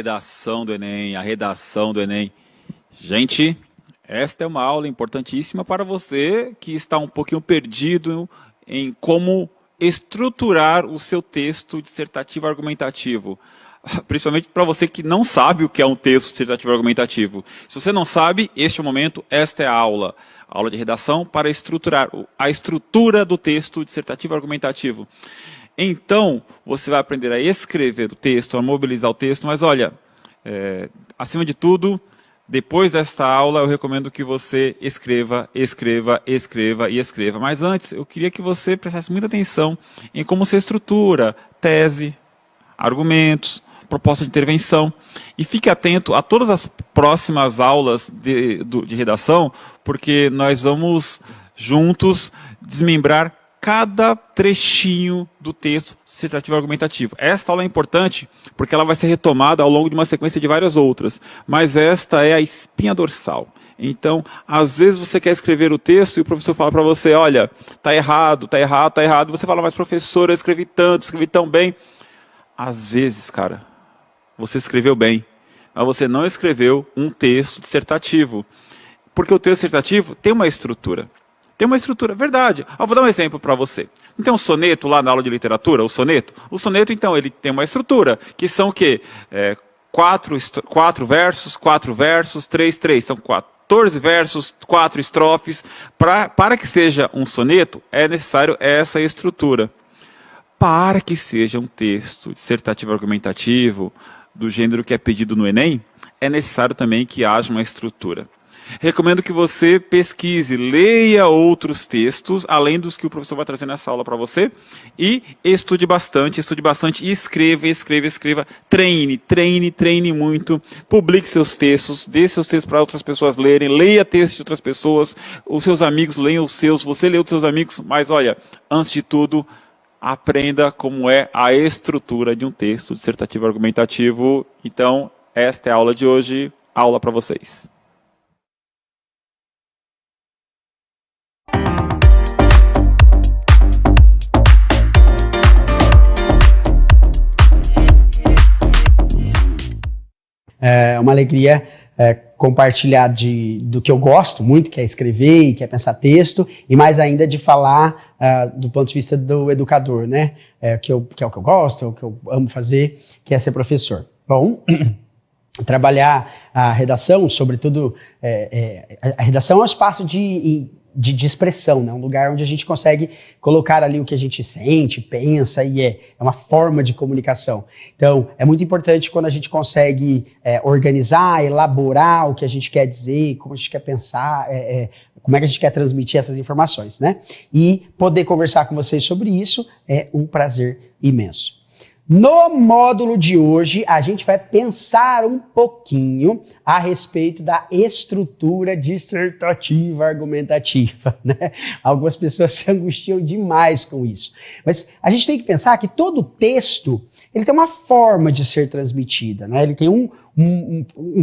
redação do Enem, a redação do Enem. Gente, esta é uma aula importantíssima para você que está um pouquinho perdido em como estruturar o seu texto dissertativo argumentativo. Principalmente para você que não sabe o que é um texto dissertativo argumentativo. Se você não sabe, este é o momento, esta é a aula. Aula de redação para estruturar a estrutura do texto dissertativo argumentativo. Então, você vai aprender a escrever o texto, a mobilizar o texto, mas olha, acima de tudo, depois desta aula, eu recomendo que você escreva. Mas antes, eu queria que você prestasse muita atenção em como você estrutura tese, argumentos, proposta de intervenção. E fique atento a todas as próximas aulas de redação, porque nós vamos juntos desmembrar cada trechinho do texto dissertativo argumentativo. Esta aula é importante porque ela vai ser retomada ao longo de uma sequência de várias outras, mas esta é a espinha dorsal. Então, às vezes você quer escrever o texto e o professor fala para você, olha, tá errado. Você fala, mas professor, eu escrevi tão bem. Às vezes, cara, você escreveu bem, mas você não escreveu um texto dissertativo. Porque o texto dissertativo tem uma estrutura. Tem uma estrutura, verdade. Eu vou dar um exemplo para você. Não tem um soneto lá na aula de literatura, o soneto? O soneto, então, ele tem uma estrutura, que são o quê? 4 versos, 3. São 14 versos, 4 estrofes. Para que seja um soneto, é necessário essa estrutura. Para que seja um texto dissertativo argumentativo, do gênero que é pedido no Enem, é necessário também que haja uma estrutura. Recomendo que você pesquise, leia outros textos, além dos que o professor vai trazer nessa aula para você, e estude bastante e escreva, treine muito, publique seus textos, dê seus textos para outras pessoas lerem, leia textos de outras pessoas, os seus amigos leiam os seus, você lê os seus amigos, mas olha, antes de tudo, aprenda como é a estrutura de um texto dissertativo argumentativo. Então, esta é a aula de hoje, aula para vocês. É uma alegria compartilhar do que eu gosto muito, que é escrever e que é pensar texto, e mais ainda de falar do ponto de vista do educador, né? Que é o que eu gosto, o que eu amo fazer, que é ser professor. Bom, trabalhar a redação, sobretudo, a redação é um espaço de expressão, né? Um lugar onde a gente consegue colocar ali o que a gente sente, pensa, e é uma forma de comunicação. Então, é muito importante quando a gente consegue organizar, elaborar o que a gente quer dizer, como a gente quer pensar, como é que a gente quer transmitir essas informações, né? E poder conversar com vocês sobre isso é um prazer imenso. No módulo de hoje, a gente vai pensar um pouquinho a respeito da estrutura dissertativa argumentativa, né? Algumas pessoas se angustiam demais com isso. Mas a gente tem que pensar que todo texto, ele tem uma forma de ser transmitida, né? Ele tem um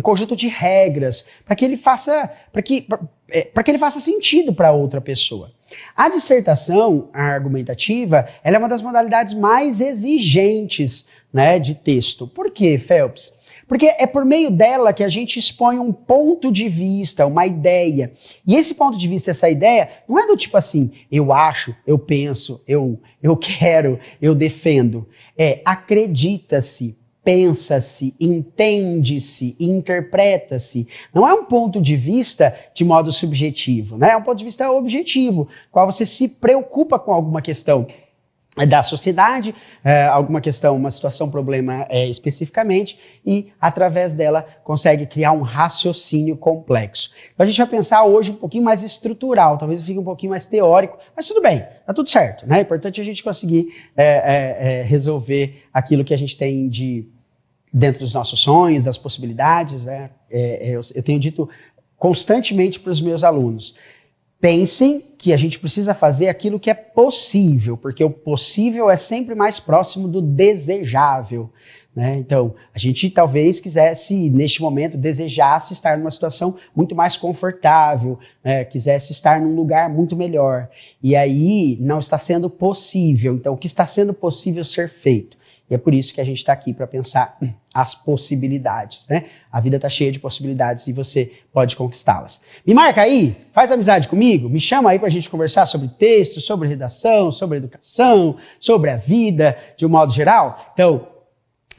conjunto de regras para que ele faça sentido para outra pessoa. A dissertação argumentativa, ela é uma das modalidades mais exigentes, né, de texto. Por quê, Phelps? Porque é por meio dela que a gente expõe um ponto de vista, uma ideia. E esse ponto de vista, essa ideia, não é do tipo assim, eu acho, eu penso, eu quero, eu defendo. Acredita-se, pensa-se, entende-se, interpreta-se. Não é um ponto de vista de modo subjetivo, né? É um ponto de vista objetivo, qual você se preocupa com alguma questão da sociedade, alguma questão, uma situação, problema especificamente, e através dela consegue criar um raciocínio complexo. Então a gente vai pensar hoje um pouquinho mais estrutural, talvez fique um pouquinho mais teórico, mas tudo bem, tá tudo certo, né? É importante a gente conseguir resolver aquilo que a gente tem dentro dos nossos sonhos, das possibilidades, né? Eu tenho dito constantemente para os meus alunos, pensem que a gente precisa fazer aquilo que é possível, porque o possível é sempre mais próximo do desejável, né? Então, a gente talvez quisesse, neste momento, desejasse estar numa situação muito mais confortável, né? Quisesse estar num lugar muito melhor. E aí, não está sendo possível. Então, o que está sendo possível ser feito? E é por isso que a gente está aqui para pensar as possibilidades, né? A vida está cheia de possibilidades e você pode conquistá-las. Me marca aí, faz amizade comigo, me chama aí para a gente conversar sobre texto, sobre redação, sobre educação, sobre a vida de um modo geral. Então,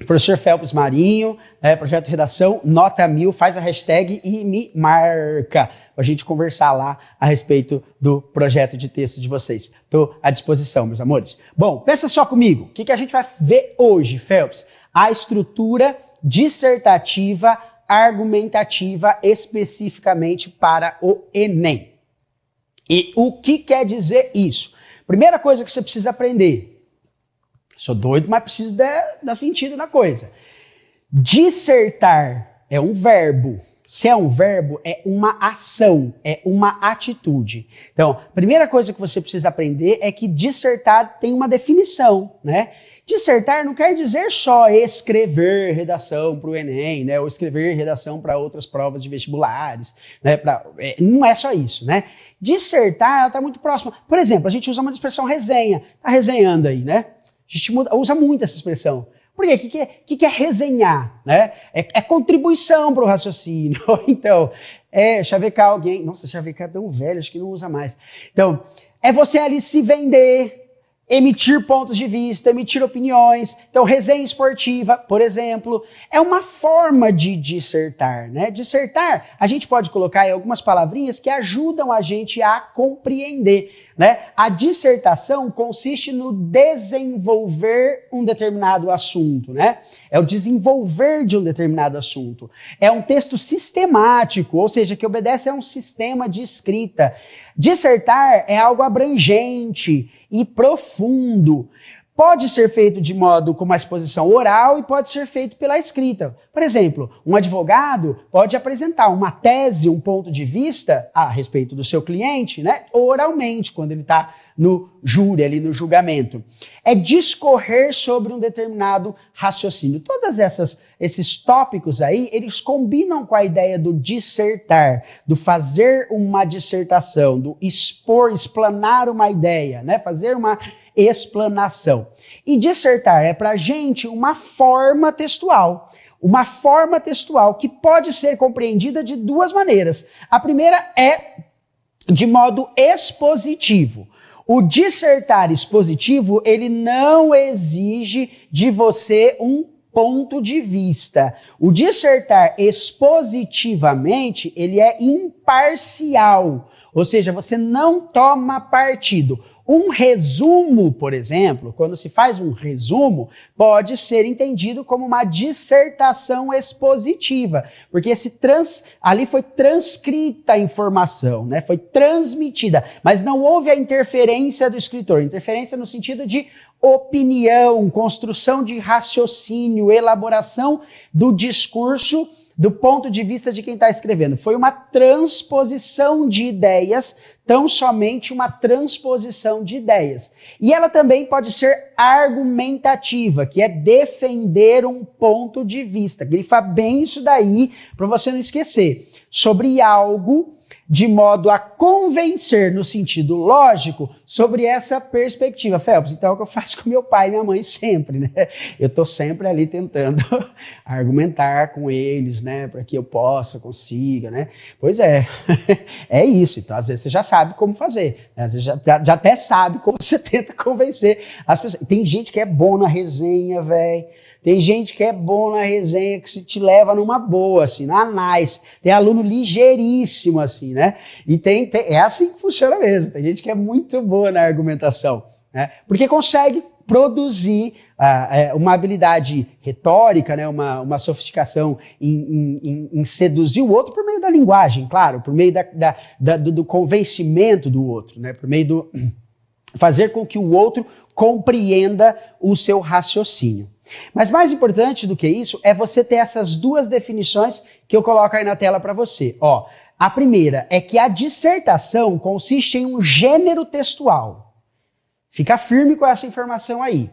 professor Phelps Marinho, projeto de redação, nota 1000, faz a hashtag e me marca para a gente conversar lá a respeito do projeto de texto de vocês. Estou à disposição, meus amores. Bom, pensa só comigo, o que a gente vai ver hoje, Phelps? A estrutura dissertativa argumentativa especificamente para o Enem. E o que quer dizer isso? Primeira coisa que você precisa aprender. Sou doido, mas preciso dar sentido na coisa. Dissertar é um verbo. Se é um verbo, é uma ação, é uma atitude. Então, a primeira coisa que você precisa aprender é que dissertar tem uma definição, né? Dissertar não quer dizer só escrever redação para o Enem, né? Ou escrever redação para outras provas de vestibulares, né? Não é só isso, né? Dissertar, ela está muito próxima. Por exemplo, a gente usa uma expressão resenha. Está resenhando aí, né? A gente usa muito essa expressão. Por quê? O que é resenhar? Né? É contribuição para o raciocínio. Então, chavecar alguém. Nossa, chavecar é tão velho, acho que não usa mais. Então, é você ali se vender, emitir pontos de vista, emitir opiniões. Então, resenha esportiva, por exemplo, é uma forma de dissertar, né? Dissertar, a gente pode colocar aí algumas palavrinhas que ajudam a gente a compreender, né? A dissertação consiste no desenvolver um determinado assunto, né? É o desenvolver de um determinado assunto. É um texto sistemático, ou seja, que obedece a um sistema de escrita. Dissertar é algo abrangente e profundo. Pode ser feito de modo com uma exposição oral e pode ser feito pela escrita. Por exemplo, um advogado pode apresentar uma tese, um ponto de vista a respeito do seu cliente, né, oralmente, quando ele está no júri, ali no julgamento. É discorrer sobre um determinado raciocínio. Todos esses tópicos aí, eles combinam com a ideia do dissertar, do fazer uma dissertação, do expor, explanar uma ideia, né, fazer uma explanação. E dissertar é para a gente uma forma textual. Uma forma textual que pode ser compreendida de duas maneiras. A primeira é de modo expositivo. O dissertar expositivo, ele não exige de você um ponto de vista. O dissertar expositivamente, ele é imparcial. Ou seja, você não toma partido. Um resumo, por exemplo, quando se faz um resumo, pode ser entendido como uma dissertação expositiva, porque ali foi transcrita a informação, né? Foi transmitida, mas não houve a interferência do escritor, interferência no sentido de opinião, construção de raciocínio, elaboração do discurso do ponto de vista de quem está escrevendo. Foi uma transposição de ideias, tão somente uma transposição de ideias. E ela também pode ser argumentativa, que é defender um ponto de vista. Grifa bem isso daí, para você não esquecer. Sobre algo de modo a convencer no sentido lógico sobre essa perspectiva. Phelps, então é o que eu faço com meu pai e minha mãe sempre, né? Eu estou sempre ali tentando argumentar com eles, né? Para que eu consiga, né? Pois é, é isso. Então, às vezes você já sabe como fazer. Né? Às vezes já até sabe como você tenta convencer as pessoas. Tem gente que é bom na resenha, velho. Tem gente que é bom na resenha, que se te leva numa boa, assim, na nice. Tem aluno ligeiríssimo, assim, né? E é assim que funciona mesmo. Tem gente que é muito boa na argumentação, né? Porque consegue produzir uma habilidade retórica, né? Uma sofisticação em seduzir o outro por meio da linguagem, claro, por meio do convencimento do outro, né? Por meio do fazer com que o outro compreenda o seu raciocínio. Mas mais importante do que isso é você ter essas duas definições que eu coloco aí na tela para você. Ó, a primeira é que a dissertação consiste em um gênero textual. Fica firme com essa informação aí.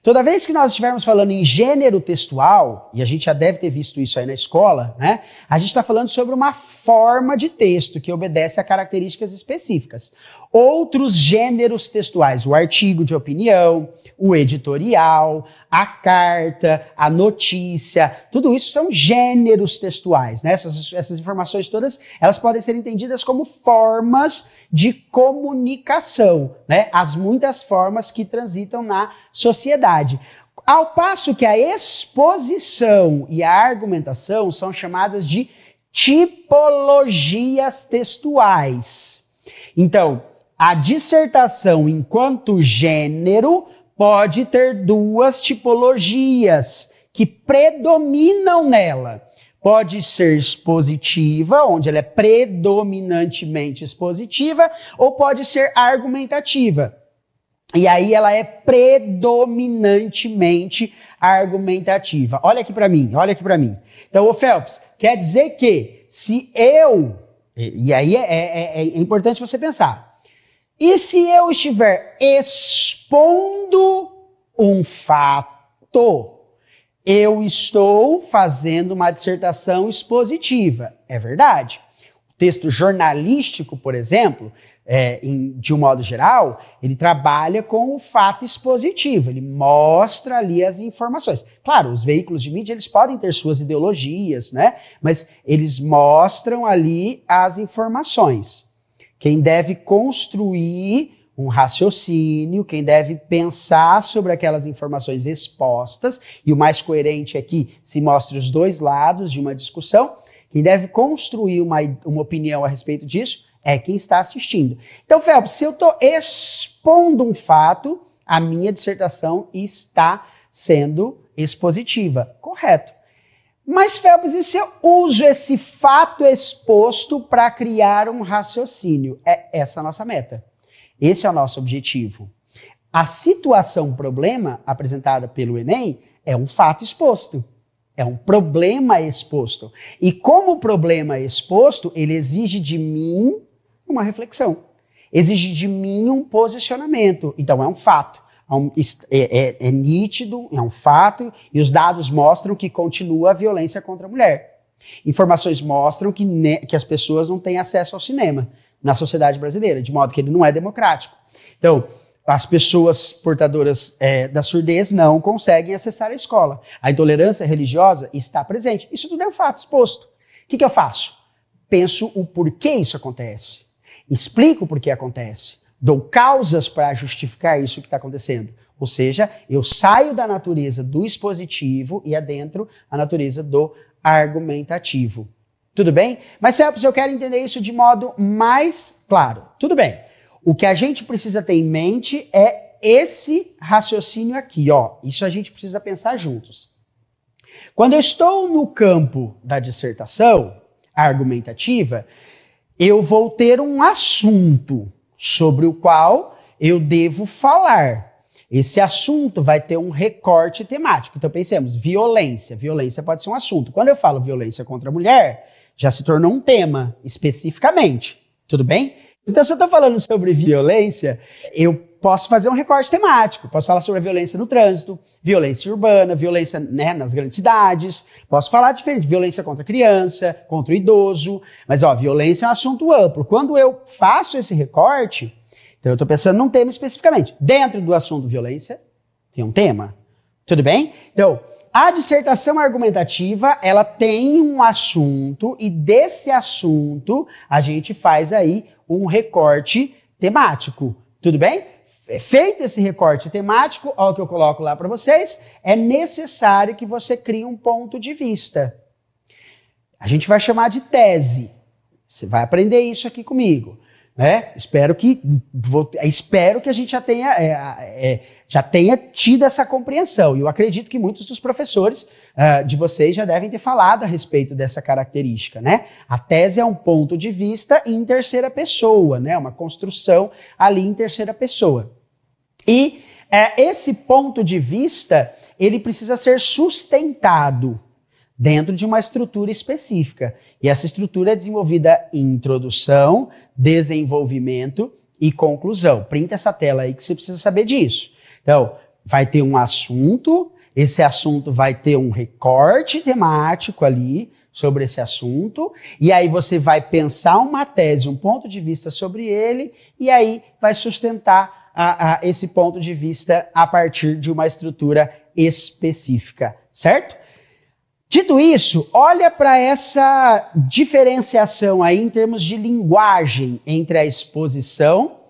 Toda vez que nós estivermos falando em gênero textual, e a gente já deve ter visto isso aí na escola, né? A gente está falando sobre uma forma de texto que obedece a características específicas. Outros gêneros textuais, o artigo de opinião, o editorial, a carta, a notícia, tudo isso são gêneros textuais, né? Essas informações todas, elas podem ser entendidas como formas de comunicação, né? As muitas formas que transitam na sociedade. Ao passo que a exposição e a argumentação são chamadas de tipologias textuais. Então, a dissertação enquanto gênero pode ter duas tipologias que predominam nela. Pode ser expositiva, onde ela é predominantemente expositiva, ou pode ser argumentativa. E aí ela é predominantemente argumentativa. Olha aqui para mim, olha aqui para mim. Então, ô Phelps, quer dizer que se eu... E aí é importante você pensar. E se eu estiver expondo um fato, eu estou fazendo uma dissertação expositiva. É verdade. O texto jornalístico, por exemplo, de um modo geral, ele trabalha com o fato expositivo. Ele mostra ali as informações. Claro, os veículos de mídia eles podem ter suas ideologias, né? Mas eles mostram ali as informações. Quem deve construir um raciocínio, quem deve pensar sobre aquelas informações expostas, e o mais coerente é que se mostre os dois lados de uma discussão, quem deve construir uma opinião a respeito disso é quem está assistindo. Então, Phelps, se eu estou expondo um fato, a minha dissertação está sendo expositiva. Correto. Mas, Phelps, e se eu uso esse fato exposto para criar um raciocínio? É essa a nossa meta. Esse é o nosso objetivo. A situação problema apresentada pelo Enem é um fato exposto. É um problema exposto. E como problema exposto, ele exige de mim uma reflexão. Exige de mim um posicionamento. Então, é um fato. É nítido, é um fato, e os dados mostram que continua a violência contra a mulher. Informações mostram que as pessoas não têm acesso ao cinema na sociedade brasileira, de modo que ele não é democrático. Então, as pessoas portadoras da surdez não conseguem acessar a escola. A intolerância religiosa está presente. Isso tudo é um fato exposto. O que eu faço? Penso o porquê isso acontece. Explico o porquê acontece. Dou causas para justificar isso que está acontecendo. Ou seja, eu saio da natureza do expositivo e adentro a natureza do argumentativo. Tudo bem? Mas, Phelps, eu quero entender isso de modo mais claro. Tudo bem. O que a gente precisa ter em mente é esse raciocínio aqui, ó. Isso a gente precisa pensar juntos. Quando eu estou no campo da dissertação argumentativa, eu vou ter um assunto sobre o qual eu devo falar. Esse assunto vai ter um recorte temático. Então pensemos, violência. Violência pode ser um assunto. Quando eu falo violência contra a mulher, já se tornou um tema especificamente. Tudo bem? Então se eu estou falando sobre violência, eu posso fazer um recorte temático. Posso falar sobre a violência no trânsito, violência urbana, violência, né, nas grandes cidades. Posso falar diferente, violência contra a criança, contra o idoso. Mas, ó, violência é um assunto amplo. Quando eu faço esse recorte, então eu estou pensando num tema especificamente. Dentro do assunto violência, tem um tema. Tudo bem? Então, a dissertação argumentativa, ela tem um assunto e desse assunto a gente faz aí um recorte temático. Tudo bem? Feito esse recorte temático, olha o que eu coloco lá para vocês, é necessário que você crie um ponto de vista. A gente vai chamar de tese. Você vai aprender isso aqui comigo. Né? Espero que a gente já tenha tido essa compreensão. E eu acredito que muitos dos professores de vocês já devem ter falado a respeito dessa característica. Né? A tese é um ponto de vista em terceira pessoa, né? Uma construção ali em terceira pessoa. E esse ponto de vista, ele precisa ser sustentado dentro de uma estrutura específica. E essa estrutura é desenvolvida em introdução, desenvolvimento e conclusão. Printa essa tela aí que você precisa saber disso. Então, vai ter um assunto, esse assunto vai ter um recorte temático ali sobre esse assunto, e aí você vai pensar uma tese, um ponto de vista sobre ele, e aí vai sustentar esse ponto de vista a partir de uma estrutura específica, certo? Dito isso, olha para essa diferenciação aí em termos de linguagem entre a exposição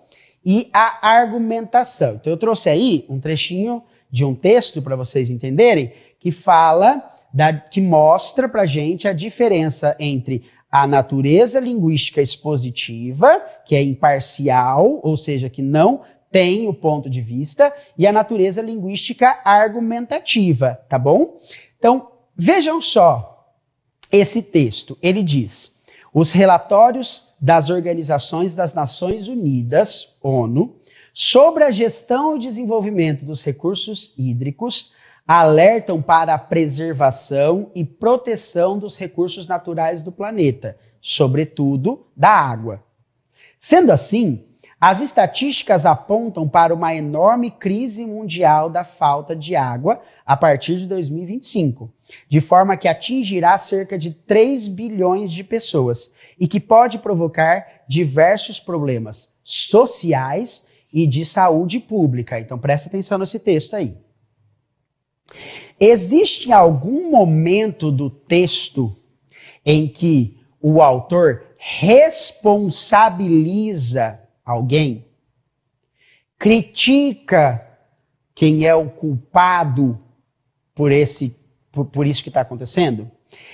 e a argumentação. Então eu trouxe aí um trechinho de um texto para vocês entenderem, que fala, que mostra para a gente a diferença entre a natureza linguística expositiva, que é imparcial, ou seja, que não tem o ponto de vista, e a natureza linguística argumentativa, tá bom? Então, vejam só esse texto. Ele diz: os relatórios das Organizações das Nações Unidas, ONU, sobre a gestão e desenvolvimento dos recursos hídricos alertam para a preservação e proteção dos recursos naturais do planeta, sobretudo da água. Sendo assim, as estatísticas apontam para uma enorme crise mundial da falta de água a partir de 2025, de forma que atingirá cerca de 3 bilhões de pessoas e que pode provocar diversos problemas sociais e de saúde pública. Então presta atenção nesse texto aí. Existe algum momento do texto em que o autor responsabiliza alguém, critica quem é o culpado por isso que está acontecendo?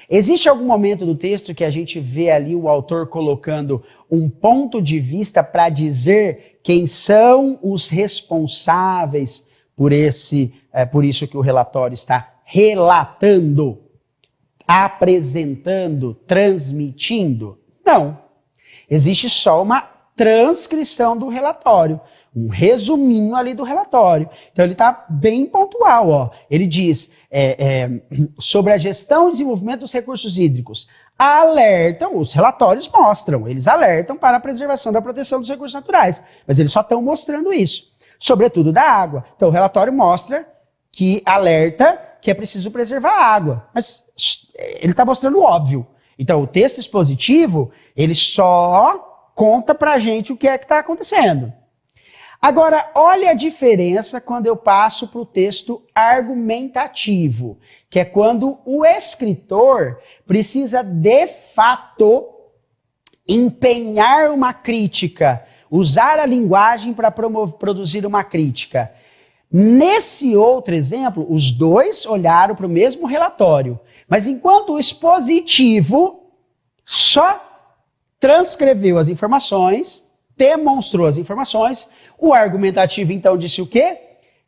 Existe algum momento do texto que a gente vê ali o autor colocando um ponto de vista para dizer quem são os responsáveis por isso que o relatório está relatando, apresentando, transmitindo? Não. Existe só uma transcrição do relatório, um resuminho ali do relatório. Então ele está bem pontual, ó. Ele diz sobre a gestão e desenvolvimento dos recursos hídricos. Alertam, os relatórios mostram, eles alertam para a preservação da proteção dos recursos naturais, mas eles só estão mostrando isso, sobretudo da água. Então o relatório mostra que alerta que é preciso preservar a água, mas ele está mostrando o óbvio. Então o texto expositivo, ele só conta pra gente o que é que está acontecendo. Agora, olha a diferença quando eu passo para o texto argumentativo, que é quando o escritor precisa, de fato, empenhar uma crítica, usar a linguagem para produzir uma crítica. Nesse outro exemplo, os dois olharam para o mesmo relatório, mas enquanto o expositivo só transcreveu as informações, demonstrou as informações, o argumentativo então disse o quê?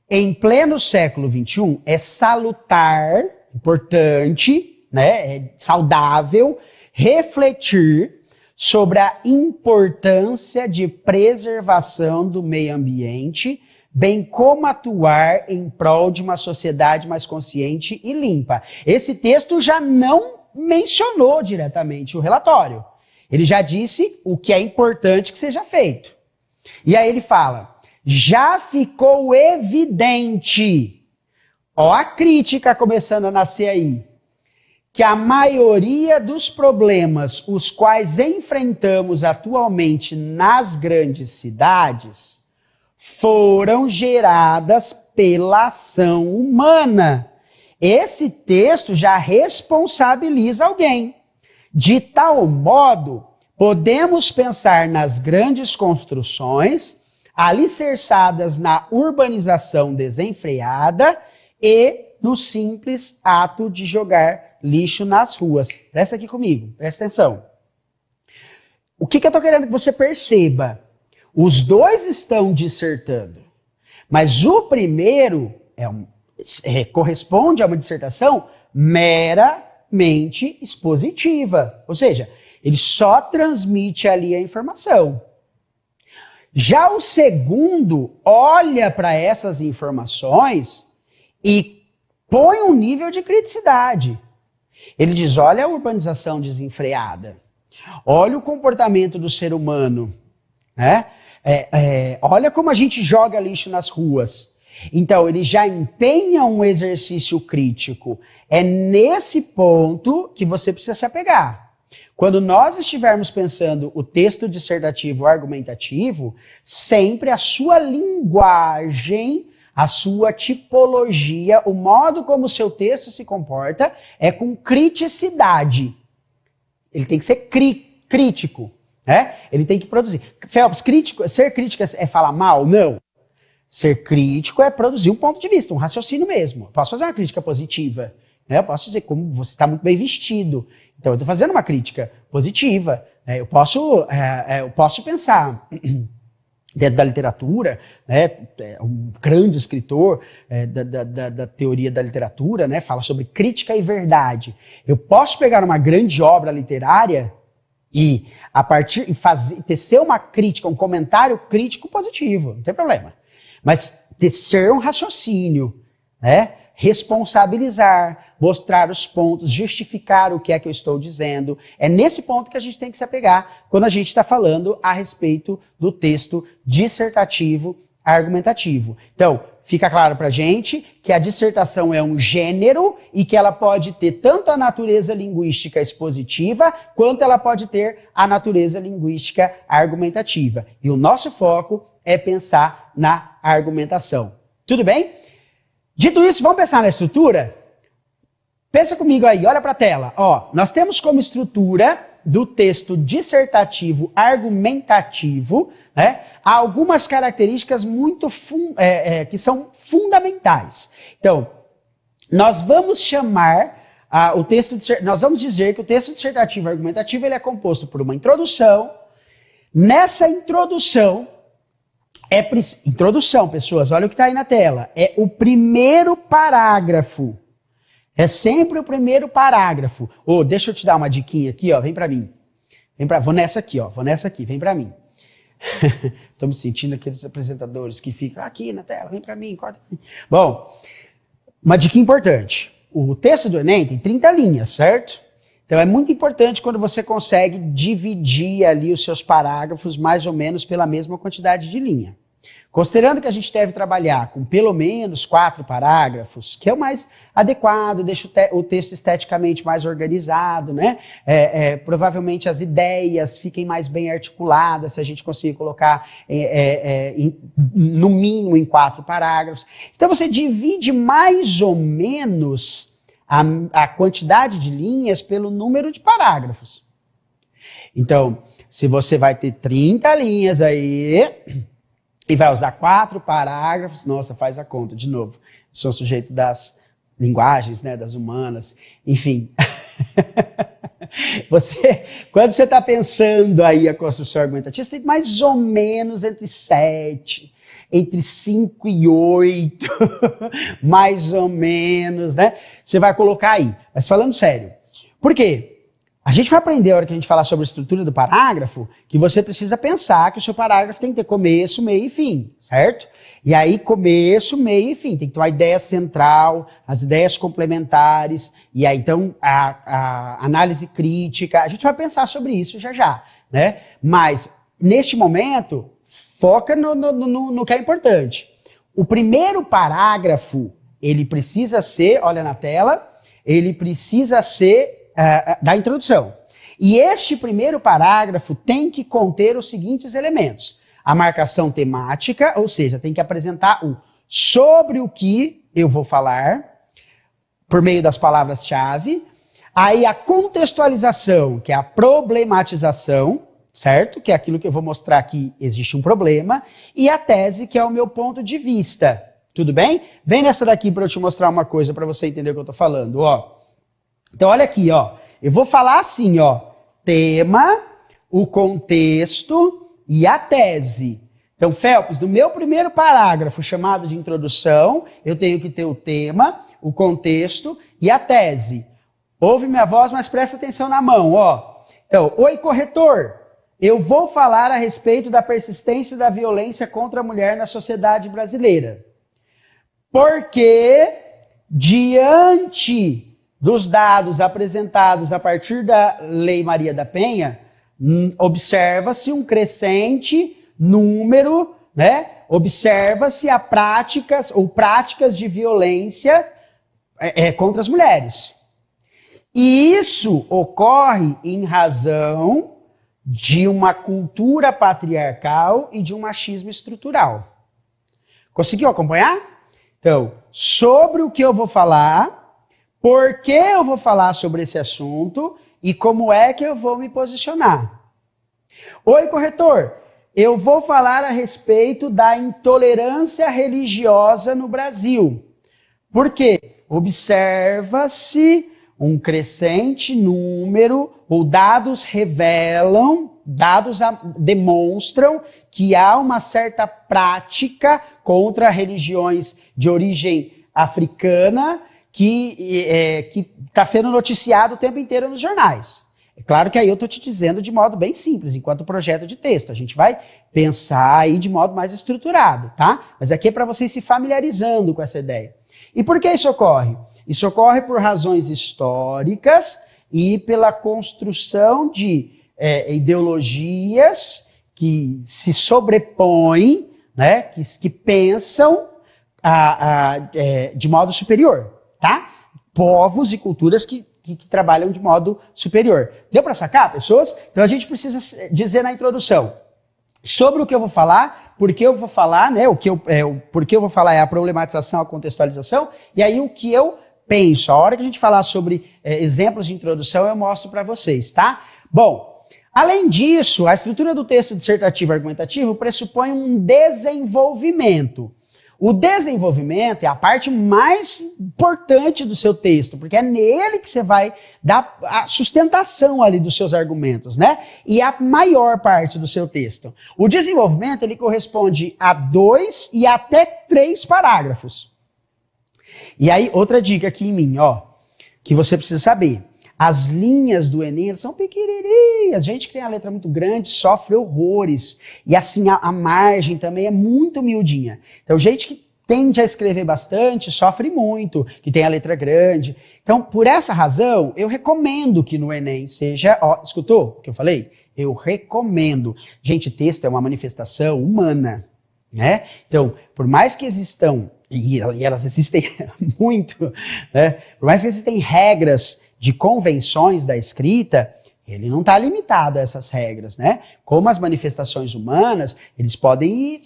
Em pleno século XXI é salutar, importante, né, é saudável, refletir sobre a importância de preservação do meio ambiente, bem como atuar em prol de uma sociedade mais consciente e limpa. Esse texto já não mencionou diretamente o relatório. Ele já disse o que é importante que seja feito. E aí ele fala, já ficou evidente, ó a crítica começando a nascer aí, que a maioria dos problemas os quais enfrentamos atualmente nas grandes cidades foram geradas pela ação humana. Esse texto já responsabiliza alguém. De tal modo, podemos pensar nas grandes construções alicerçadas na urbanização desenfreada e no simples ato de jogar lixo nas ruas. Presta aqui comigo, presta atenção. O que eu estou querendo que você perceba? Os dois estão dissertando, mas o primeiro corresponde a uma dissertação meramente expositiva, ou seja, ele só transmite ali a informação. Já o segundo olha para essas informações e põe um nível de criticidade. Ele diz, olha a urbanização desenfreada, olha o comportamento do ser humano, né? Olha como a gente joga lixo nas ruas. Então, ele já empenha um exercício crítico. É nesse ponto que você precisa se apegar. Quando nós estivermos pensando o texto dissertativo argumentativo, sempre a sua linguagem, a sua tipologia, o modo como o seu texto se comporta é com criticidade. Ele tem que ser crítico, né? Ele tem que produzir. Phelps, ser crítico é falar mal? Não. Ser crítico é produzir um ponto de vista, um raciocínio mesmo. Eu posso fazer uma crítica positiva, né? Eu posso dizer como você está muito bem vestido. Então, eu estou fazendo uma crítica positiva. Né? Eu posso pensar dentro da literatura, né? Um grande escritor da teoria da literatura, né? Fala sobre crítica e verdade. Eu posso pegar uma grande obra literária e tecer uma crítica, um comentário crítico positivo, não tem problema. Mas tecer um raciocínio, né? Responsabilizar, mostrar os pontos, justificar o que é que eu estou dizendo. É nesse ponto que a gente tem que se apegar quando a gente está falando a respeito do texto dissertativo argumentativo. Então, fica claro para a gente que a dissertação é um gênero e que ela pode ter tanto a natureza linguística expositiva, quanto ela pode ter a natureza linguística argumentativa. E o nosso foco é pensar na argumentação. Tudo bem? Dito isso, vamos pensar na estrutura? Pensa comigo aí, olha para a tela. Ó, nós temos como estrutura do texto dissertativo argumentativo, né, algumas características que são fundamentais. Então, nós vamos chamar nós vamos dizer que o texto dissertativo argumentativo ele é composto por uma introdução. Nessa introdução, introdução, pessoas, olha o que está aí na tela. É o primeiro parágrafo. É sempre o primeiro parágrafo. Deixa eu te dar uma diquinha aqui, ó. Vem para mim. Vou nessa aqui, ó. Vem para mim. Estou me sentindo aqueles apresentadores que ficam aqui na tela, vem para mim, corta. Bom, uma dica importante. O texto do Enem tem 30 linhas, certo? Então é muito importante quando você consegue dividir ali os seus parágrafos mais ou menos pela mesma quantidade de linha. Considerando que a gente deve trabalhar com pelo menos 4 parágrafos, que é o mais adequado, deixa o texto esteticamente mais organizado, né? Provavelmente as ideias fiquem mais bem articuladas, se a gente conseguir colocar no mínimo em 4 parágrafos. Então você divide mais ou menos a quantidade de linhas pelo número de parágrafos. Então, se você vai ter 30 linhas aí e vai usar 4 parágrafos, nossa, faz a conta de novo. Sou sujeito das linguagens, né, das humanas, enfim. Quando você está pensando aí a construção argumentativa, você tem mais ou menos entre 7, entre 5 e 8, mais ou menos, né? Você vai colocar aí. Mas falando sério, por quê? A gente vai aprender, a hora que a gente falar sobre a estrutura do parágrafo, que você precisa pensar que o seu parágrafo tem que ter começo, meio e fim, certo? E aí, começo, meio e fim. Tem que ter uma ideia central, as ideias complementares, e aí, então, a análise crítica. A gente vai pensar sobre isso já, né? Mas, neste momento, foca no que é importante. O primeiro parágrafo, ele precisa ser, olha na tela, ele precisa ser da introdução. E este primeiro parágrafo tem que conter os seguintes elementos. A marcação temática, ou seja, tem que apresentar sobre o que eu vou falar, por meio das palavras-chave. Aí a contextualização, que é a problematização, certo? Que é aquilo que eu vou mostrar que existe um problema. E a tese, que é o meu ponto de vista. Tudo bem? Vem nessa daqui para eu te mostrar uma coisa para você entender o que eu estou falando, ó. Então, olha aqui, ó. Eu vou falar assim, ó. Tema, o contexto e a tese. Então, Phelps, no meu primeiro parágrafo, chamado de introdução, eu tenho que ter o tema, o contexto e a tese. Ouve minha voz, mas presta atenção na mão, ó. Então, oi, corretor. Eu vou falar a respeito da persistência da violência contra a mulher na sociedade brasileira. Porque, diante dos dados apresentados a partir da Lei Maria da Penha, observa-se um crescente número, né, Observa-se a práticas ou práticas de violência contra as mulheres. E isso ocorre em razão de uma cultura patriarcal e de um machismo estrutural. Conseguiu acompanhar? Então, sobre o que eu vou falar, por que eu vou falar sobre esse assunto e como é que eu vou me posicionar. Oi, corretor. Eu vou falar a respeito da intolerância religiosa no Brasil. Por quê? Observa-se um crescente número, ou dados revelam, demonstram que há uma certa prática contra religiões de origem africana que está sendo noticiado o tempo inteiro nos jornais. É claro que aí eu estou te dizendo de modo bem simples, enquanto projeto de texto. A gente vai pensar aí de modo mais estruturado, tá? Mas aqui é para vocês se familiarizando com essa ideia. E por que isso ocorre? Isso ocorre por razões históricas e pela construção de ideologias que se sobrepõem, né, que pensam de modo superior, tá? Povos e culturas que trabalham de modo superior. Deu para sacar, pessoas? Então a gente precisa dizer na introdução sobre o que eu vou falar, por que eu vou falar, né? Por que eu vou falar é a problematização, a contextualização, e aí o que eu penso. A hora que a gente falar sobre exemplos de introdução, eu mostro para vocês, tá? Bom, além disso, a estrutura do texto dissertativo argumentativo pressupõe um desenvolvimento. O desenvolvimento é a parte mais importante do seu texto, porque é nele que você vai dar a sustentação ali dos seus argumentos, né? E a maior parte do seu texto. O desenvolvimento, ele corresponde a 2 e até 3 parágrafos. E aí, outra dica aqui em mim, ó, que você precisa saber. As linhas do Enem são pequenininhas. Gente que tem a letra muito grande sofre horrores. E assim, a margem também é muito miudinha. Então, gente que tende a escrever bastante sofre muito, que tem a letra grande. Então, por essa razão, eu recomendo que no Enem seja... Ó, escutou o que eu falei? Eu recomendo. Gente, texto é uma manifestação humana, né? Então, por mais que existam... E elas existem muito, né? Por mais que existem regras de convenções da escrita, ele não está limitado a essas regras, né? Como as manifestações humanas, eles podem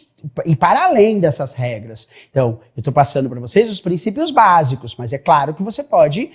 ir para além dessas regras. Então, eu estou passando para vocês os princípios básicos, mas é claro que você pode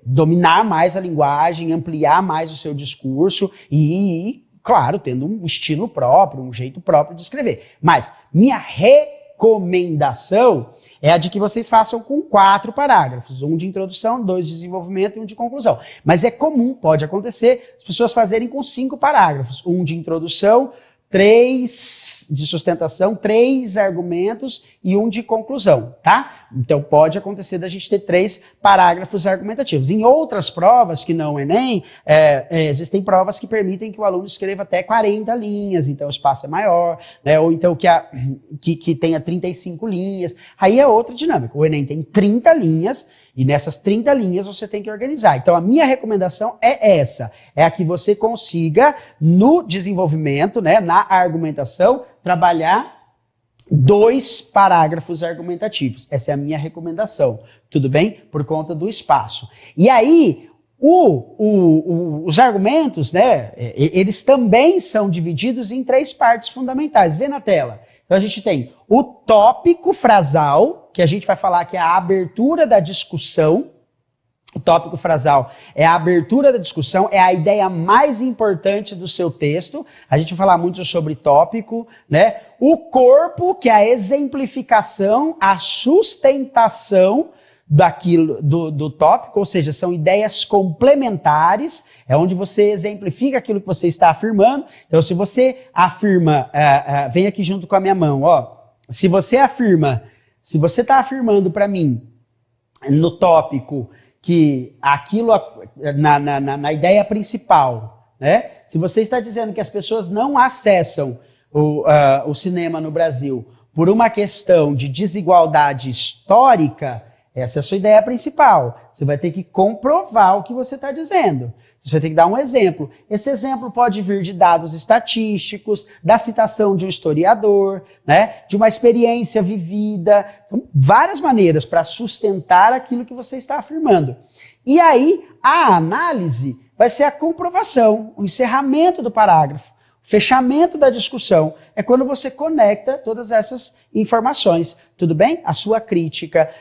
dominar mais a linguagem, ampliar mais o seu discurso e, claro, tendo um estilo próprio, um jeito próprio de escrever. Mas minha recomendação é a de que vocês façam com 4 parágrafos. Um de introdução, 2 de desenvolvimento e um de conclusão. Mas é comum, pode acontecer, as pessoas fazerem com 5 parágrafos. Um de introdução, 3 de sustentação, 3 argumentos e um de conclusão, tá? Então pode acontecer da gente ter 3 parágrafos argumentativos. Em outras provas, que não é Enem, existem provas que permitem que o aluno escreva até 40 linhas, então o espaço é maior, né? Ou então que tenha 35 linhas. Aí é outra dinâmica. O Enem tem 30 linhas, e nessas 30 linhas você tem que organizar. Então a minha recomendação é essa. É a que você consiga, no desenvolvimento, né, na argumentação, trabalhar 2 parágrafos argumentativos. Essa é a minha recomendação. Tudo bem? Por conta do espaço. E aí, os argumentos, né, eles também são divididos em 3 partes fundamentais. Vê na tela. Então a gente tem o tópico frasal, que a gente vai falar que é a abertura da discussão. O tópico frasal é a abertura da discussão, é a ideia mais importante do seu texto. A gente vai falar muito sobre tópico, né? O corpo, que é a exemplificação, a sustentação daquilo, do tópico, ou seja, são ideias complementares, é onde você exemplifica aquilo que você está afirmando. Então, se você afirma, vem aqui junto com a minha mão, ó, se você está afirmando para mim, no tópico, que aquilo, na ideia principal, né? Se você está dizendo que as pessoas não acessam o cinema no Brasil por uma questão de desigualdade histórica, Essa é a sua ideia principal. Você vai ter que comprovar o que você está dizendo. Você vai ter que dar um exemplo. Esse exemplo pode vir de dados estatísticos, da citação de um historiador, né, de uma experiência vivida. São várias maneiras para sustentar aquilo que você está afirmando. E aí, a análise vai ser a comprovação, o encerramento do parágrafo, o fechamento da discussão. É quando você conecta todas essas informações. Tudo bem? A sua crítica.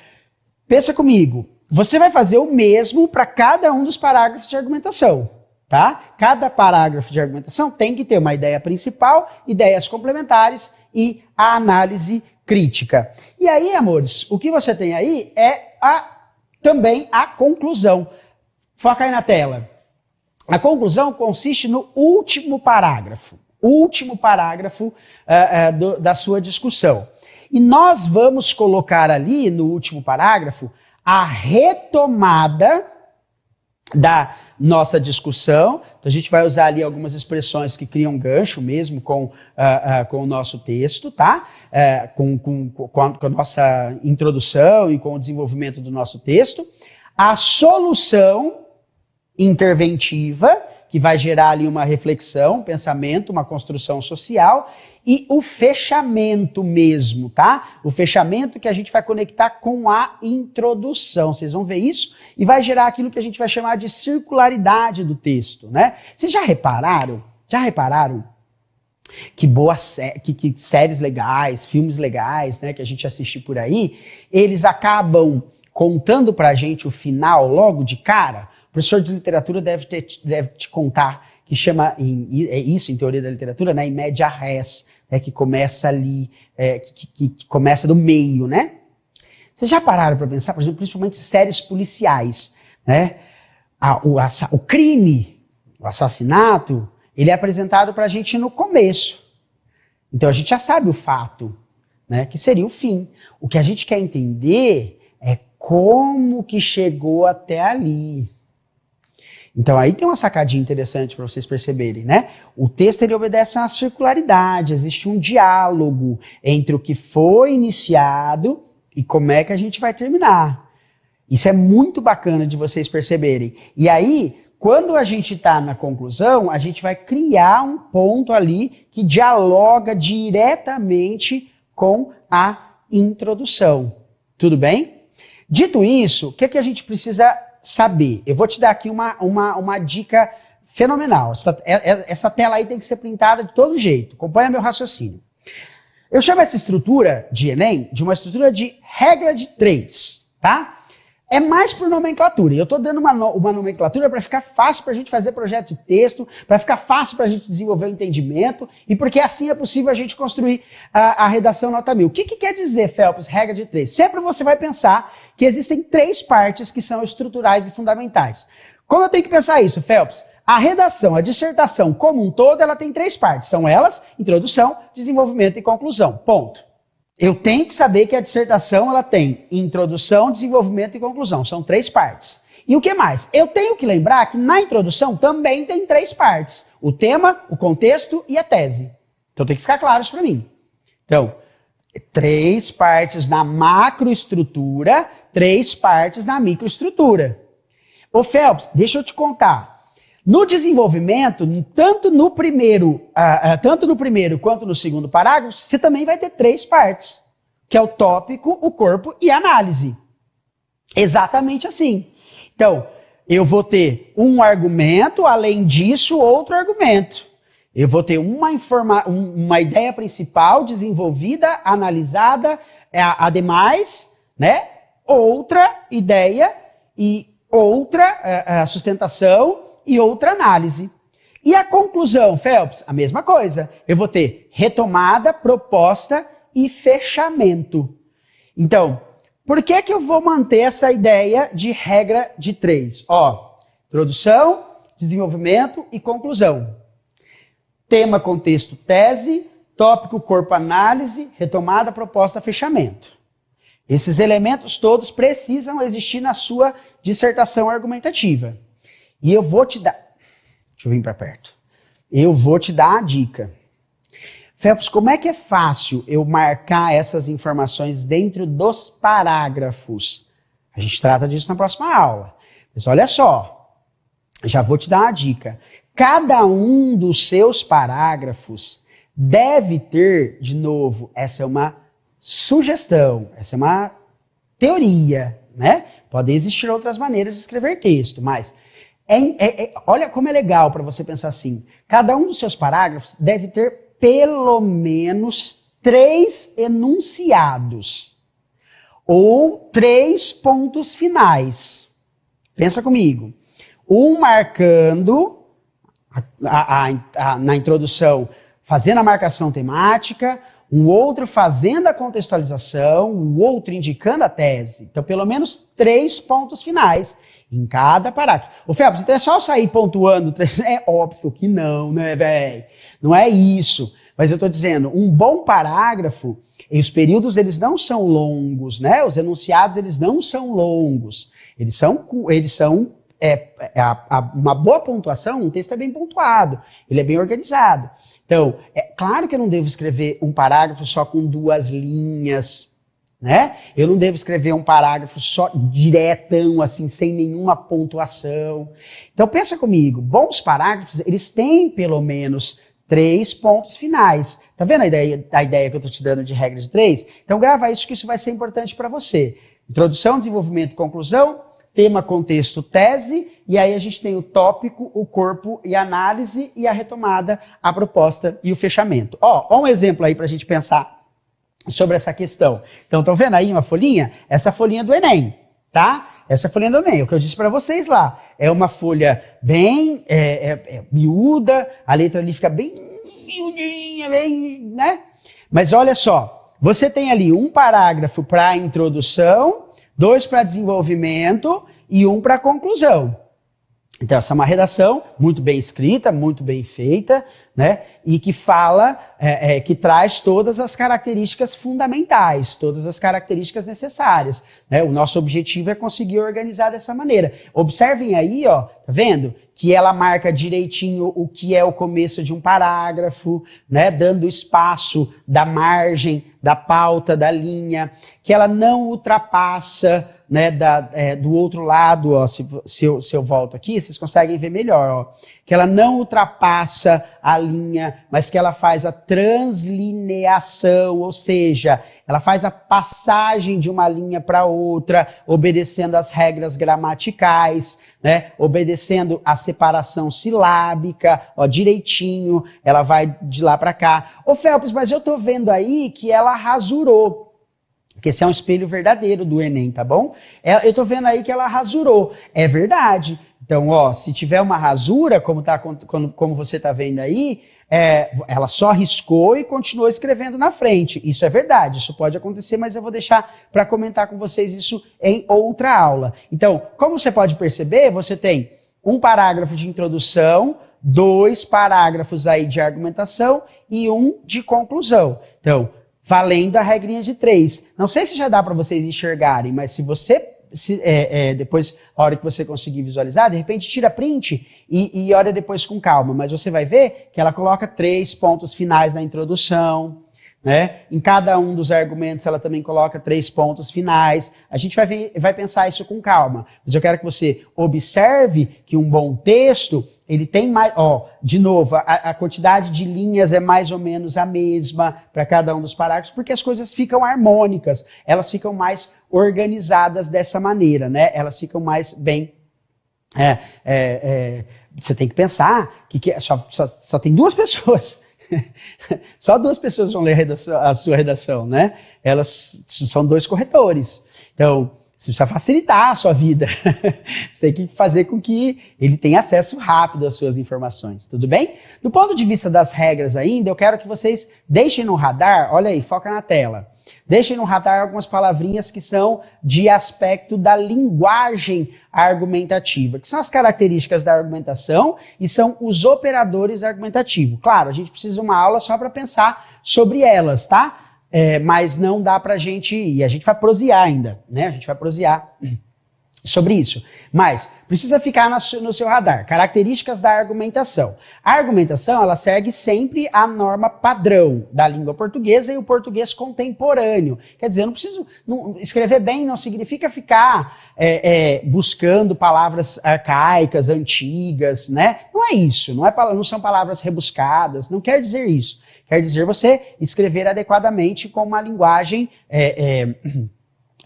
Pensa comigo. Você vai fazer o mesmo para cada um dos parágrafos de argumentação, tá? Cada parágrafo de argumentação tem que ter uma ideia principal, ideias complementares e a análise crítica. E aí, amores, o que você tem aí é também a conclusão. Foca aí na tela. A conclusão consiste no último parágrafo. Último parágrafo da sua discussão. E nós vamos colocar ali no último parágrafo a retomada da nossa discussão. Então, a gente vai usar ali algumas expressões que criam gancho mesmo com o nosso texto, tá? Com a nossa introdução e com o desenvolvimento do nosso texto. A solução interventiva, que vai gerar ali uma reflexão, um pensamento, uma construção social, e o fechamento mesmo, tá? O fechamento que a gente vai conectar com a introdução. Vocês vão ver isso? E vai gerar aquilo que a gente vai chamar de circularidade do texto, né? Vocês já repararam? Que séries legais, filmes legais, né, que a gente assiste por aí, eles acabam contando pra gente o final logo de cara? O professor de literatura deve te contar, que chama, é isso em teoria da literatura, né, em media res, que começa ali, que começa do meio, né? Vocês já pararam para pensar, por exemplo, principalmente séries policiais, né? O crime, o assassinato, ele é apresentado para a gente no começo. Então a gente já sabe o fato, né, que seria o fim. O que a gente quer entender é como que chegou até ali. Então aí tem uma sacadinha interessante para vocês perceberem, né? O texto ele obedece a uma circularidade, existe um diálogo entre o que foi iniciado e como é que a gente vai terminar. Isso é muito bacana de vocês perceberem. E aí, quando a gente está na conclusão, a gente vai criar um ponto ali que dialoga diretamente com a introdução. Tudo bem? Dito isso, o que a gente precisa saber? Eu vou te dar aqui uma dica fenomenal. Essa tela aí tem que ser printada de todo jeito. Acompanha meu raciocínio. Eu chamo essa estrutura de Enem de uma estrutura de regra de 3, tá? É mais por nomenclatura. Eu estou dando uma nomenclatura para ficar fácil para a gente fazer projeto de texto, para ficar fácil para a gente desenvolver o entendimento e porque assim é possível a gente construir a redação nota 1000. O que quer dizer, Phelps, regra de 3? Sempre você vai pensar que existem 3 partes que são estruturais e fundamentais. Como eu tenho que pensar isso, Phelps? A redação, a dissertação como um todo, ela tem 3 partes. São elas, introdução, desenvolvimento e conclusão. Ponto. Eu tenho que saber que a dissertação ela tem introdução, desenvolvimento e conclusão. São 3 partes. E o que mais? Eu tenho que lembrar que na introdução também tem 3 partes. O tema, o contexto e a tese. Então tem que ficar claro isso para mim. Então, 3 partes na macroestrutura, 3 partes na microestrutura. Ô Phelps, deixa eu te contar. No desenvolvimento, tanto no primeiro quanto no segundo parágrafo, você também vai ter 3 partes, que é o tópico, o corpo e a análise. Exatamente assim. Então, eu vou ter um argumento, além disso, outro argumento. Eu vou ter uma ideia principal desenvolvida, analisada, ademais, né? Outra ideia e outra sustentação e outra análise. E a conclusão, Phelps? A mesma coisa. Eu vou ter retomada, proposta e fechamento. Então, por que eu vou manter essa ideia de regra de 3? Introdução, desenvolvimento e conclusão. Tema, contexto, tese, tópico, corpo, análise, retomada, proposta, fechamento. Esses elementos todos precisam existir na sua dissertação argumentativa. E eu vou te dar... Deixa eu vir para perto. Eu vou te dar a dica. Phelps, como é que é fácil eu marcar essas informações dentro dos parágrafos? A gente trata disso na próxima aula. Mas olha só, já vou te dar uma dica. Cada um dos seus parágrafos deve ter, de novo, essa é uma sugestão, essa é uma teoria, né? Podem existir outras maneiras de escrever texto, mas olha como é legal para você pensar assim. Cada um dos seus parágrafos deve ter pelo menos 3 enunciados ou 3 pontos finais. Pensa comigo. Um marcando na introdução, fazendo a marcação temática, um outro fazendo a contextualização, um outro indicando a tese. Então, pelo menos 3 pontos finais em cada parágrafo. Ô, Felps, então é só sair pontuando? É óbvio que não, né, velho? Não é isso. Mas eu estou dizendo, um bom parágrafo, e os períodos eles não são longos, né? Os enunciados eles não são longos. Eles são uma boa pontuação, um texto é bem pontuado, ele é bem organizado. Então, é claro que eu não devo escrever um parágrafo só com 2 linhas, né? Eu não devo escrever um parágrafo só diretão, assim, sem nenhuma pontuação. Então, pensa comigo, bons parágrafos, eles têm pelo menos 3 pontos finais. Tá vendo a ideia que eu estou te dando de regra de 3? Então, grava isso, que isso vai ser importante para você. Introdução, desenvolvimento e conclusão, tema, contexto, tese, e aí a gente tem o tópico, o corpo e a análise, e a retomada, a proposta e o fechamento. Ó um exemplo aí para a gente pensar sobre essa questão. Então, estão vendo aí uma folhinha? Essa folhinha do Enem, tá? Essa folhinha do Enem, o que eu disse para vocês lá. É uma folha bem miúda, a letra ali fica bem miudinha, bem, né? Mas olha só, você tem ali um parágrafo para introdução, 2 para desenvolvimento e 1 para conclusão. Então, essa é uma redação muito bem escrita, muito bem feita, né? E que fala, que traz todas as características fundamentais, todas as características necessárias, né? O nosso objetivo é conseguir organizar dessa maneira. Observem aí, ó, tá vendo? Que ela marca direitinho o que é o começo de um parágrafo, né? Dando espaço da margem, da pauta, da linha, que ela não ultrapassa, né, do outro lado, ó, se eu volto aqui, vocês conseguem ver melhor, ó, que ela não ultrapassa a linha, mas que ela faz a translineação, ou seja, ela faz a passagem de uma linha para outra, obedecendo às regras gramaticais, né, obedecendo a separação silábica, ó, direitinho, ela vai de lá para cá. Ô, Felps, mas eu tô vendo aí que ela rasurou. Porque esse é um espelho verdadeiro do Enem, tá bom? Eu tô vendo aí que ela rasurou. É verdade. Então, ó, se tiver uma rasura, como você tá vendo aí, ela só riscou e continuou escrevendo na frente. Isso é verdade, isso pode acontecer, mas eu vou deixar para comentar com vocês isso em outra aula. Então, como você pode perceber, você tem um parágrafo de introdução, 2 parágrafos aí de argumentação e 1 de conclusão. Então, valendo a regrinha de 3. Não sei se já dá para vocês enxergarem, mas se você, depois, a hora que você conseguir visualizar, de repente tira print e olha depois com calma. Mas você vai ver que ela coloca 3 pontos finais na introdução, né? Em cada um dos argumentos ela também coloca 3 pontos finais. A gente vai pensar isso com calma. Mas eu quero que você observe que um bom texto, ele tem mais, de novo, a quantidade de linhas é mais ou menos a mesma para cada um dos parágrafos, porque as coisas ficam harmônicas, elas ficam mais organizadas dessa maneira, né? Elas ficam mais bem... você tem que pensar que só tem 2 pessoas. Só 2 pessoas vão ler a sua redação, né? Elas são 2 corretores. Então, você precisa facilitar a sua vida. Você tem que fazer com que ele tenha acesso rápido às suas informações, tudo bem? Do ponto de vista das regras ainda, eu quero que vocês deixem no radar, olha aí, foca na tela. Deixem no radar algumas palavrinhas que são de aspecto da linguagem argumentativa, que são as características da argumentação e são os operadores argumentativos. Claro, a gente precisa de uma aula só para pensar sobre elas, tá? Mas não dá pra gente ir. A gente vai prosear ainda, né? A gente vai prosear sobre isso. Mas precisa ficar no seu radar. Características da argumentação. A argumentação, ela segue sempre a norma padrão da língua portuguesa e o português contemporâneo. Quer dizer, eu não preciso... escrever bem não significa ficar buscando palavras arcaicas, antigas, né? Não é isso. Não são palavras rebuscadas. Não quer dizer isso. Quer dizer você escrever adequadamente com uma linguagem...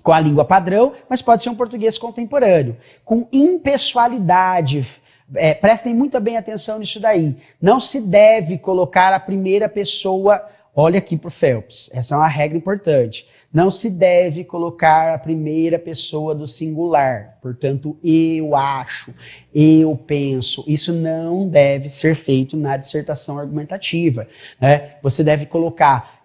com a língua padrão, mas pode ser um português contemporâneo. Com impessoalidade. Prestem muito bem atenção nisso daí. Não se deve colocar a primeira pessoa... Olha aqui para o Phelps. Essa é uma regra importante. Não se deve colocar a primeira pessoa do singular. Portanto, eu acho, eu penso. Isso não deve ser feito na dissertação argumentativa. Né? Você deve colocar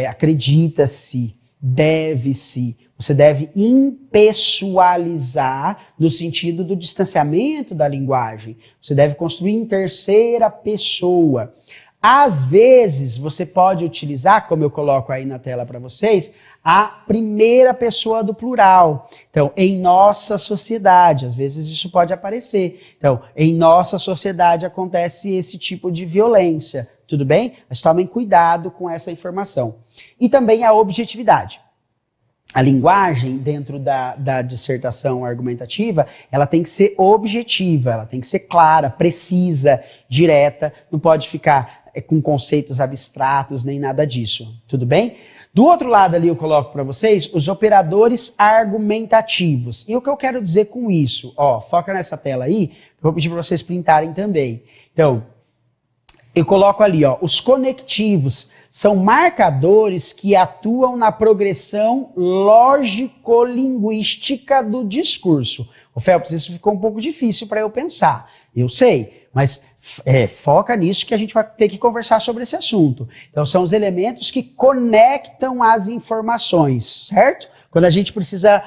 acredita-se, deve-se. Você deve impessoalizar no sentido do distanciamento da linguagem. Você deve construir em terceira pessoa. Às vezes, você pode utilizar, como eu coloco aí na tela para vocês, a primeira pessoa do plural. Então, em nossa sociedade, às vezes isso pode aparecer. Então, em nossa sociedade acontece esse tipo de violência. Tudo bem? Mas tomem cuidado com essa informação. E também a objetividade. A linguagem dentro da dissertação argumentativa, ela tem que ser objetiva, ela tem que ser clara, precisa, direta, não pode ficar com conceitos abstratos nem nada disso, tudo bem? Do outro lado ali eu coloco para vocês os operadores argumentativos. E o que eu quero dizer com isso? Ó, foca nessa tela aí, eu vou pedir para vocês printarem também. Então, eu coloco ali, ó, os conectivos. São marcadores que atuam na progressão lógico-linguística do discurso. O Phelps, isso ficou um pouco difícil para eu pensar. Eu sei, mas foca nisso que a gente vai ter que conversar sobre esse assunto. Então, são os elementos que conectam as informações, certo? Quando a gente precisa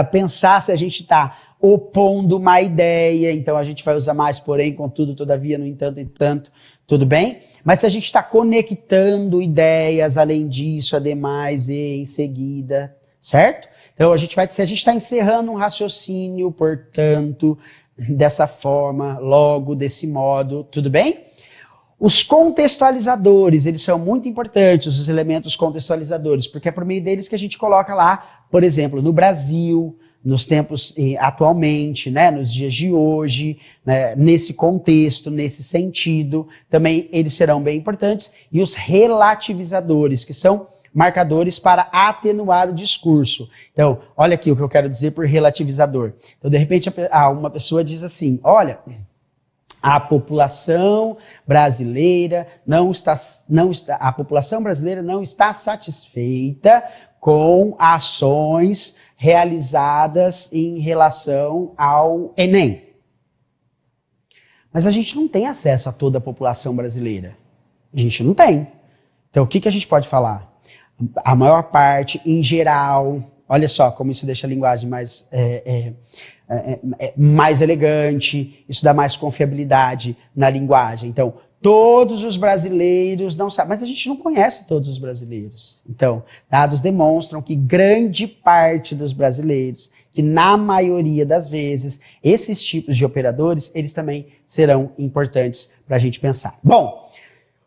pensar se a gente está opondo uma ideia, então a gente vai usar mais, porém, contudo, todavia, no entanto, entanto, tudo bem? Mas se a gente está conectando ideias, além disso, ademais, e em seguida, certo? Então, se a gente está encerrando um raciocínio, portanto, dessa forma, logo, desse modo, tudo bem? Os contextualizadores, eles são muito importantes, os elementos contextualizadores, porque é por meio deles que a gente coloca lá, por exemplo, no Brasil, nos tempos atualmente, né, nos dias de hoje, né, nesse contexto, nesse sentido, também eles serão bem importantes. E os relativizadores, que são marcadores para atenuar o discurso. Então, olha aqui o que eu quero dizer por relativizador. Então, de repente, uma pessoa diz assim, olha, a população brasileira não está satisfeita com ações realizadas em relação ao Enem. Mas a gente não tem acesso a toda a população brasileira. A gente não tem. Então, o que a gente pode falar? A maior parte, em geral, olha só como isso deixa a linguagem mais elegante, isso dá mais confiabilidade na linguagem. Então, todos os brasileiros não sabem, mas a gente não conhece todos os brasileiros. Então, dados demonstram que grande parte dos brasileiros, que na maioria das vezes, esses tipos de operadores, eles também serão importantes para a gente pensar. Bom,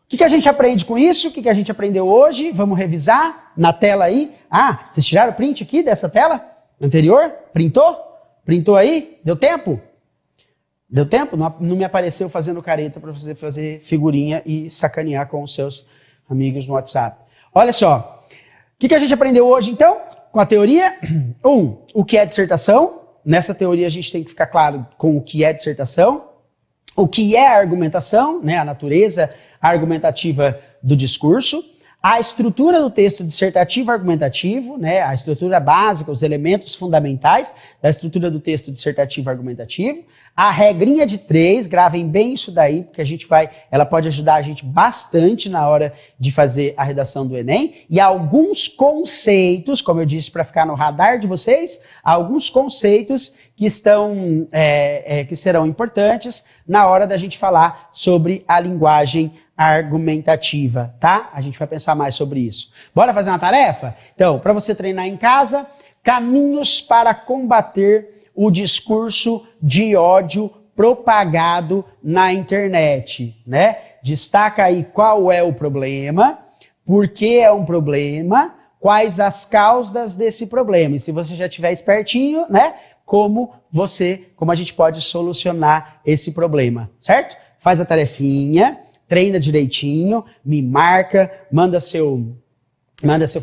o que a gente aprende com isso? O que a gente aprendeu hoje? Vamos revisar na tela aí. Ah, vocês tiraram o print aqui dessa tela anterior? Printou? Printou aí? Deu tempo? Deu tempo? Não me apareceu fazendo careta para você fazer figurinha e sacanear com os seus amigos no WhatsApp. Olha só. O que a gente aprendeu hoje, então? Com a teoria? O que é dissertação? Nessa teoria a gente tem que ficar claro com o que é dissertação. O que é argumentação, né? A natureza argumentativa do discurso. A estrutura do texto dissertativo argumentativo, né, a estrutura básica, os elementos fundamentais da estrutura do texto dissertativo argumentativo. A regrinha de 3, gravem bem isso daí, porque ela pode ajudar a gente bastante na hora de fazer a redação do Enem. E alguns conceitos, como eu disse, para ficar no radar de vocês, alguns conceitos que serão importantes na hora da gente falar sobre a linguagem argumentativa, tá? A gente vai pensar mais sobre isso. Bora fazer uma tarefa? Então, para você treinar em casa, caminhos para combater o discurso de ódio propagado na internet, né? Destaca aí qual é o problema, por que é um problema, quais as causas desse problema. E se você já estiver espertinho, né? Como a gente pode solucionar esse problema, certo? Faz a tarefinha, treina direitinho, me marca, manda seu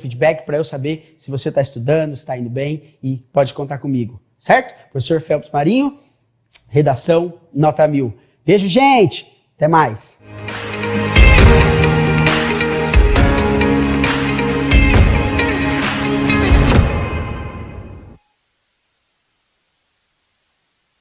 feedback para eu saber se você está estudando, se está indo bem e pode contar comigo, certo? Professor Phelps Marinho, redação nota 1000. Beijo, gente! Até mais!